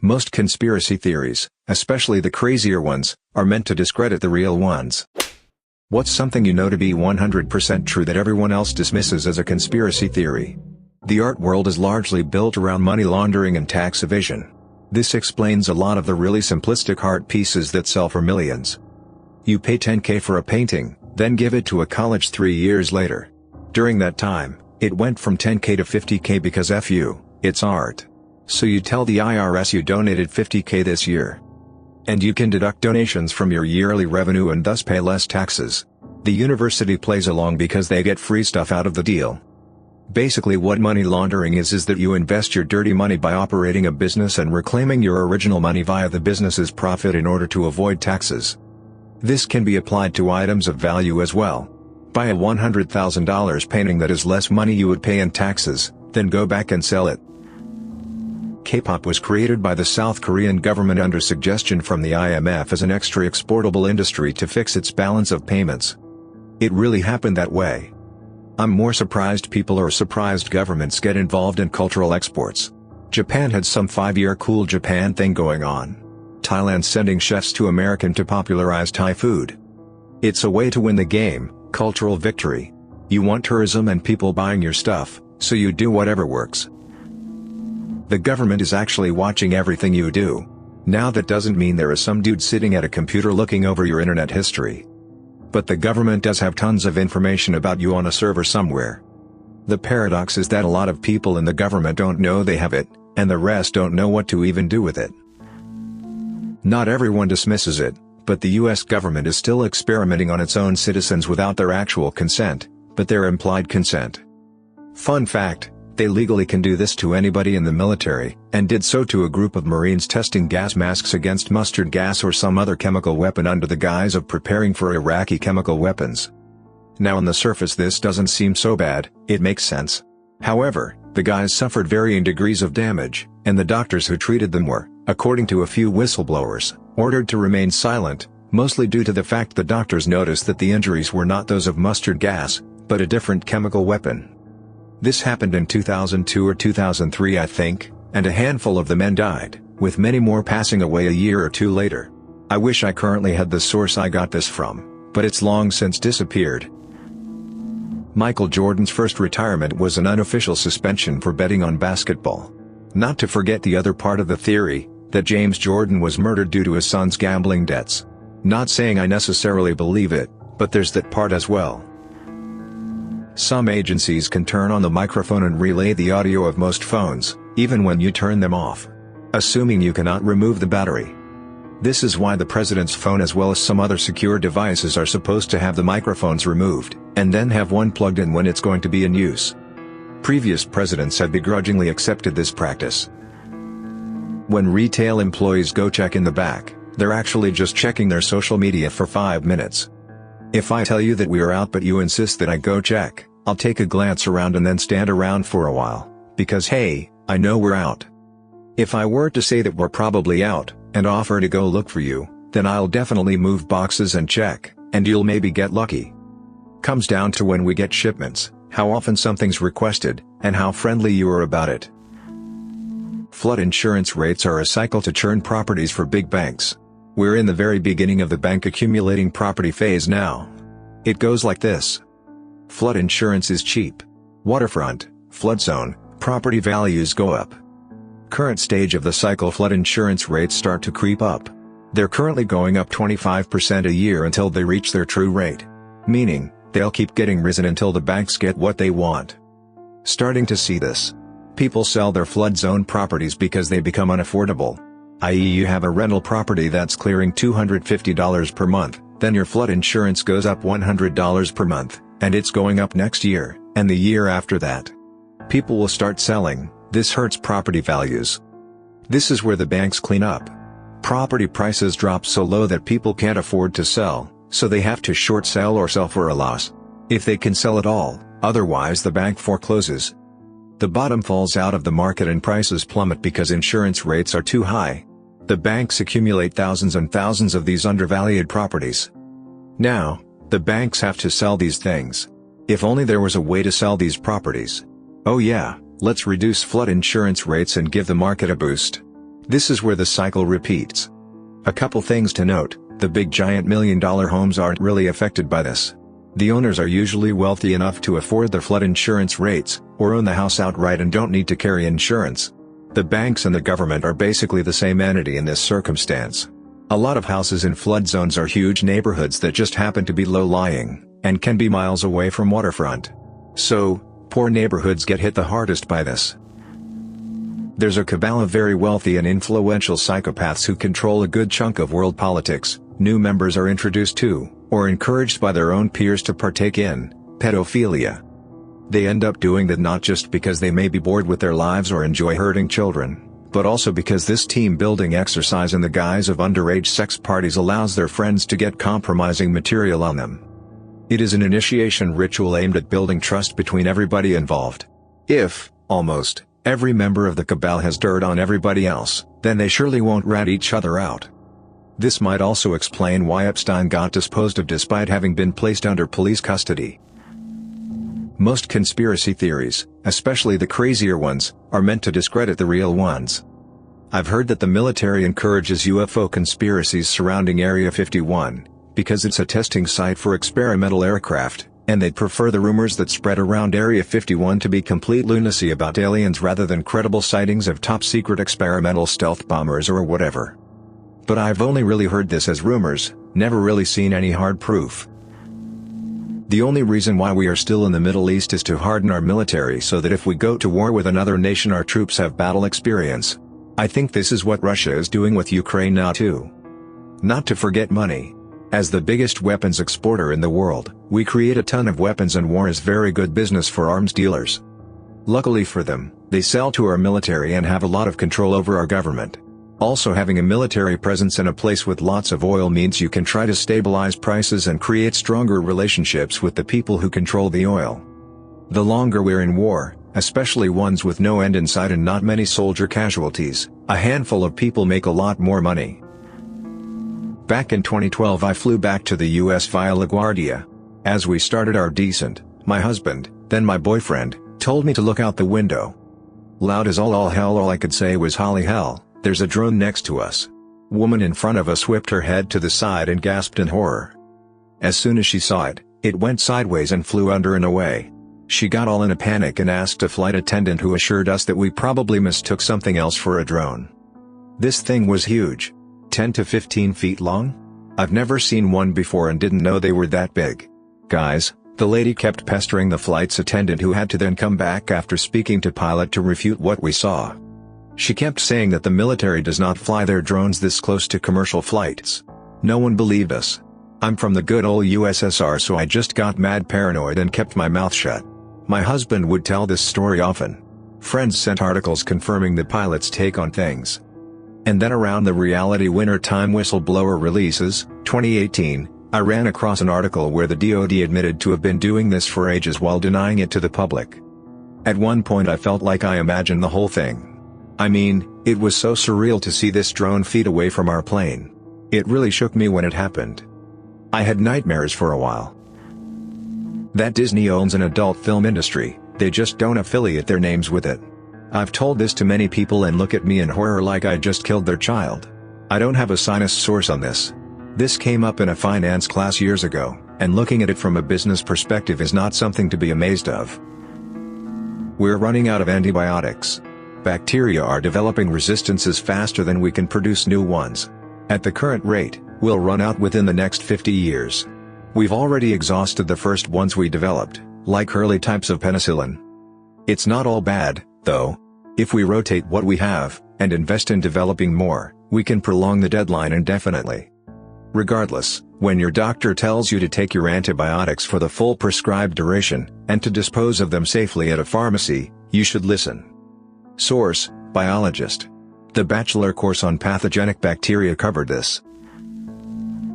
Most conspiracy theories, especially the crazier ones, are meant to discredit the real ones. What's something you know to be 100% true that everyone else dismisses as a conspiracy theory? The art world is largely built around money laundering and tax evasion. This explains a lot of the really simplistic art pieces that sell for millions. You pay $10K for a painting, then give it to a college 3 years later. During that time, it went from $10K to $50K because F you, it's art. So you tell the IRS you donated $50K this year. And you can deduct donations from your yearly revenue and thus pay less taxes. The university plays along because they get free stuff out of the deal. Basically what money laundering is that you invest your dirty money by operating a business and reclaiming your original money via the business's profit in order to avoid taxes. This can be applied to items of value as well. Buy a $100,000 painting that is less money you would pay in taxes, then go back and sell it. K-pop was created by the South Korean government under suggestion from the IMF as an extra exportable industry to fix its balance of payments. It really happened that way. I'm more surprised people or surprised governments get involved in cultural exports. Japan had some 5-year cool Japan thing going on. Thailand sending chefs to America to popularize Thai food. It's a way to win the game, cultural victory. You want tourism and people buying your stuff, so you do whatever works. The government is actually watching everything you do. Now that doesn't mean there is some dude sitting at a computer looking over your internet history. But the government does have tons of information about you on a server somewhere. The paradox is that a lot of people in the government don't know they have it, and the rest don't know what to even do with it. Not everyone dismisses it, but the US government is still experimenting on its own citizens without their actual consent, but their implied consent. Fun fact: they legally can do this to anybody in the military, and did so to a group of Marines testing gas masks against mustard gas or some other chemical weapon under the guise of preparing for Iraqi chemical weapons. Now on the surface this doesn't seem so bad, it makes sense. However, the guys suffered varying degrees of damage, and the doctors who treated them were, according to a few whistleblowers, ordered to remain silent, mostly due to the fact the doctors noticed that the injuries were not those of mustard gas, but a different chemical weapon. This happened in 2002 or 2003 I think, and a handful of the men died, with many more passing away a year or two later. I wish I currently had the source I got this from, but it's long since disappeared. Michael Jordan's first retirement was an unofficial suspension for betting on basketball. Not to forget the other part of the theory, that James Jordan was murdered due to his son's gambling debts. Not saying I necessarily believe it, but there's that part as well. Some agencies can turn on the microphone and relay the audio of most phones, even when you turn them off. Assuming you cannot remove the battery. This is why the president's phone as well as some other secure devices are supposed to have the microphones removed, and then have one plugged in when it's going to be in use. Previous presidents have begrudgingly accepted this practice. When retail employees go check in the back, they're actually just checking their social media for 5 minutes. If I tell you that we are out but you insist that I go check, I'll take a glance around and then stand around for a while, because hey, I know we're out. If I were to say that we're probably out, and offer to go look for you, then I'll definitely move boxes and check, and you'll maybe get lucky. Comes down to when we get shipments, how often something's requested, and how friendly you are about it. Flood insurance rates are a cycle to churn properties for big banks. We're in the very beginning of the bank accumulating property phase now. It goes like this. Flood insurance is cheap. Waterfront, flood zone, property values go up. Current stage of the cycle, flood insurance rates start to creep up. They're currently going up 25% a year until they reach their true rate. Meaning, they'll keep getting risen until the banks get what they want. Starting to see this. People sell their flood zone properties because they become unaffordable. I.e. you have a rental property that's clearing $250 per month, then your flood insurance goes up $100 per month, and it's going up next year, and the year after that. People will start selling. This hurts property values. This is where the banks clean up. Property prices drop so low that people can't afford to sell, so they have to short sell or sell for a loss. If they can sell at all, otherwise the bank forecloses. The bottom falls out of the market and prices plummet because insurance rates are too high. The banks accumulate thousands and thousands of these undervalued properties. Now, the banks have to sell these things. If only there was a way to sell these properties. Oh yeah, let's reduce flood insurance rates and give the market a boost. This is where the cycle repeats. A couple things to note: the big giant million-dollar homes aren't really affected by this. The owners are usually wealthy enough to afford the flood insurance rates, or own the house outright and don't need to carry insurance. The banks and the government are basically the same entity in this circumstance. A lot of houses in flood zones are huge neighborhoods that just happen to be low-lying, and can be miles away from waterfront. So, poor neighborhoods get hit the hardest by this. There's a cabal of very wealthy and influential psychopaths who control a good chunk of world politics. New members are introduced to, or encouraged by their own peers to partake in, pedophilia. They end up doing that not just because they may be bored with their lives or enjoy hurting children, but also because this team-building exercise in the guise of underage sex parties allows their friends to get compromising material on them. It is an initiation ritual aimed at building trust between everybody involved. If, almost, every member of the cabal has dirt on everybody else, then they surely won't rat each other out. This might also explain why Epstein got disposed of despite having been placed under police custody. Most conspiracy theories, especially the crazier ones, are meant to discredit the real ones. I've heard that the military encourages UFO conspiracies surrounding Area 51, because it's a testing site for experimental aircraft, and they'd prefer the rumors that spread around Area 51 to be complete lunacy about aliens rather than credible sightings of top-secret experimental stealth bombers or whatever. But I've only really heard this as rumors, never really seen any hard proof. The only reason why we are still in the Middle East is to harden our military so that if we go to war with another nation our troops have battle experience. I think this is what Russia is doing with Ukraine now too. Not to forget money. As the biggest weapons exporter in the world, we create a ton of weapons and war is very good business for arms dealers. Luckily for them, they sell to our military and have a lot of control over our government. Also, having a military presence in a place with lots of oil means you can try to stabilize prices and create stronger relationships with the people who control the oil. The longer we're in war, especially ones with no end in sight and not many soldier casualties, a handful of people make a lot more money. Back in 2012 I flew back to the US via LaGuardia. As we started our descent, my husband, then my boyfriend, told me to look out the window. Loud as all hell, all I could say was "Holly hell, there's a drone next to us." Woman in front of us whipped her head to the side and gasped in horror. As soon as she saw it, it went sideways and flew under and away. She got all in a panic and asked a flight attendant who assured us that we probably mistook something else for a drone. This thing was huge. 10 to 15 feet long? I've never seen one before and didn't know they were that big. Guys, the lady kept pestering the flight's attendant who had to then come back after speaking to pilot to refute what we saw. She kept saying that the military does not fly their drones this close to commercial flights. No one believed us. I'm from the good old USSR, so I just got mad paranoid and kept my mouth shut. My husband would tell this story often. Friends sent articles confirming the pilot's take on things. And then around the reality winter time whistleblower releases, 2018, I ran across an article where the DoD admitted to have been doing this for ages while denying it to the public. At one point I felt like I imagined the whole thing. I mean, it was so surreal to see this drone feet away from our plane. It really shook me when it happened. I had nightmares for a while. That Disney owns an adult film industry, they just don't affiliate their names with it. I've told this to many people and look at me in horror like I just killed their child. I don't have a sinus source on this. This came up in a finance class years ago, and looking at it from a business perspective is not something to be amazed of. We're running out of antibiotics. Bacteria are developing resistances faster than we can produce new ones. At the current rate, we'll run out within the next 50 years. We've already exhausted the first ones we developed, like early types of penicillin. It's not all bad, though. If we rotate what we have, and invest in developing more, we can prolong the deadline indefinitely. Regardless, when your doctor tells you to take your antibiotics for the full prescribed duration, and to dispose of them safely at a pharmacy, you should listen. Source: Biologist. The bachelor course on pathogenic bacteria covered this.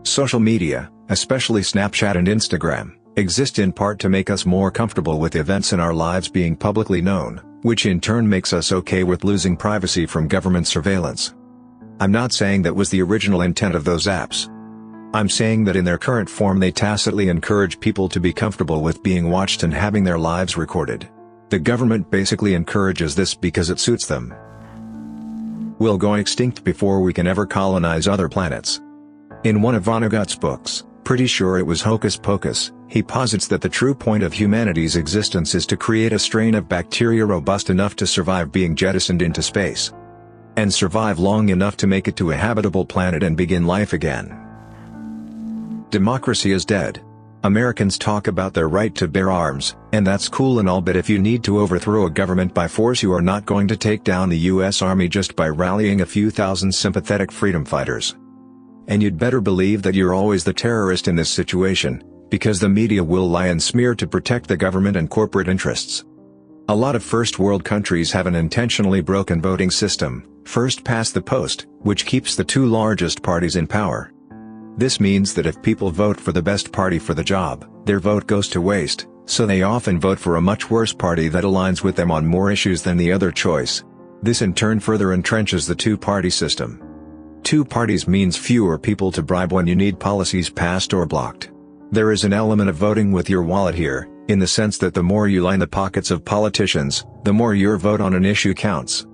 Social media, especially Snapchat and Instagram, exist in part to make us more comfortable with events in our lives being publicly known, which in turn makes us okay with losing privacy from government surveillance. I'm not saying that was the original intent of those apps. I'm saying that in their current form they tacitly encourage people to be comfortable with being watched and having their lives recorded. The government basically encourages this because it suits them. We'll go extinct before we can ever colonize other planets. In one of Vonnegut's books, pretty sure it was Hocus Pocus, he posits that the true point of humanity's existence is to create a strain of bacteria robust enough to survive being jettisoned into space. And survive long enough to make it to a habitable planet and begin life again. Democracy is dead. Americans talk about their right to bear arms, and that's cool and all, but if you need to overthrow a government by force, you are not going to take down the US Army just by rallying a few thousand sympathetic freedom fighters. And you'd better believe that you're always the terrorist in this situation, because the media will lie and smear to protect the government and corporate interests. A lot of first world countries have an intentionally broken voting system, first past the post, which keeps the two largest parties in power. This means that if people vote for the best party for the job, their vote goes to waste, so they often vote for a much worse party that aligns with them on more issues than the other choice. This in turn further entrenches the two-party system. Two parties means fewer people to bribe when you need policies passed or blocked. There is an element of voting with your wallet here, in the sense that the more you line the pockets of politicians, the more your vote on an issue counts.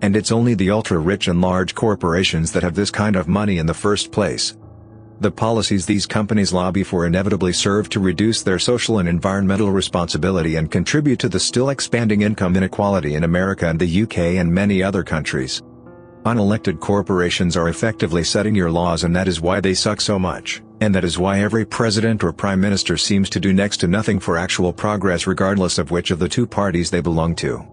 And it's only the ultra-rich and large corporations that have this kind of money in the first place. The policies these companies lobby for inevitably serve to reduce their social and environmental responsibility and contribute to the still expanding income inequality in America and the UK and many other countries. Unelected corporations are effectively setting your laws, and that is why they suck so much, and that is why every president or prime minister seems to do next to nothing for actual progress regardless of which of the two parties they belong to.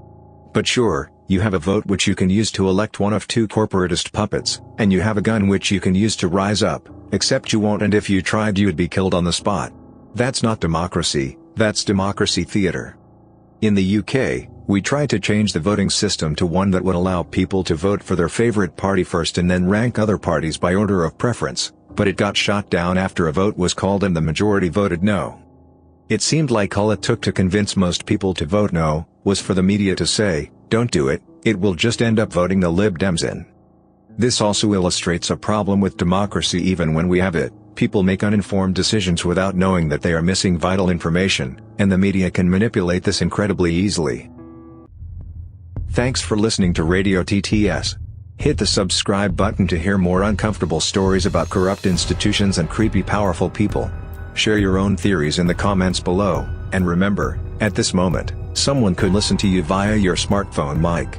But sure, you have a vote which you can use to elect one of two corporatist puppets, and you have a gun which you can use to rise up, except you won't, and if you tried you'd be killed on the spot. That's not democracy, that's democracy theater. In the UK, we tried to change the voting system to one that would allow people to vote for their favorite party first and then rank other parties by order of preference, but it got shot down after a vote was called and the majority voted no. It seemed like all it took to convince most people to vote no, was for the media to say, "Don't do it, it will just end up voting the Lib Dems in." This also illustrates a problem with democracy. Even when we have it, people make uninformed decisions without knowing that they are missing vital information, and the media can manipulate this incredibly easily. Thanks for listening to Radio TTS. Hit the subscribe button to hear more uncomfortable stories about corrupt institutions and creepy powerful people. Share your own theories in the comments below, and remember, at this moment, someone could listen to you via your smartphone mic.